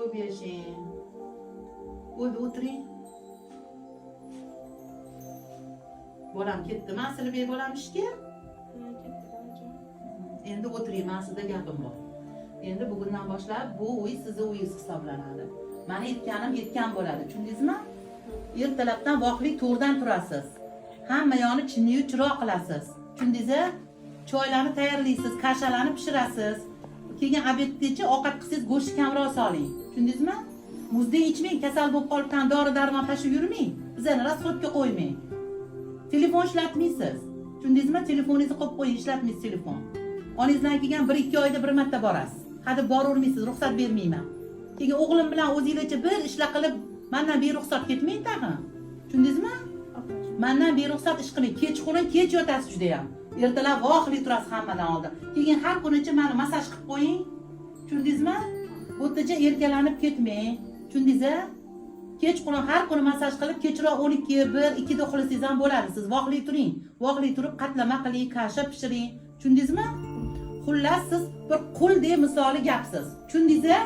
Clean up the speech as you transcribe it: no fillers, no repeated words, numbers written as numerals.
ko'p yashang. O'yda o'tiring. Bolam ketdimi? Asilbek bolam ishga? Endi o'tiring, men sizga gapim bor. Endi bugundan boshlab bu uy sizning uyingiz hisoblanadi. Meni aytganim aytgan bo'ladi, tushundingizmi? Ertalabdan voqlik to'rdan turasiz. Hamma yoqni chinni chiroq qilasiz. Tushundingizmi? Choylarni tayyorlaysiz, kashalarni pishirasiz. Keyin obedgacha ovqat qilsangiz go'sht kamroq soling. Tushundingizmi? Muzday ichmang, kasal bo'lib qolibdan dori-darmon tashib yurmang. Bizani rasxodga qo'ymang. Telefon ishlatmaysiz. Tushundingizmi? Telefoningizni qo'yib qo'ying, ishlatmaysiz telefon. Onangizdan kelgan 1-2 oyda bir marta borasiz. Hadeb boravermaysiz, ruxsat bermayman. Keyin o'g'lim bilan o'zingizcha bir ishlar qilib, mendan beruxsat ketmang tag'in. Tushundingizmi? Mendan beruxsat ish qilmang. Kechqurun kech yotasiz juda ham. Ertalab voqli turasiz hammadan oldin. Keyin har kunicha meni massaj qilib qo'ying. Tushundingizmi? O'rtacha erkalanib ketmang. Tushundingizmi? Kechqurun har kuni massaj qilib, kechroq 12, 1, 2 da uxlasangiz ham bo'ladi. Siz voqli turing. Voqli turib qatlama qiling, kasha pishiring. Tushundingizmi? Xullas siz bir quldek misoli gapsiz. Tushundingizmi?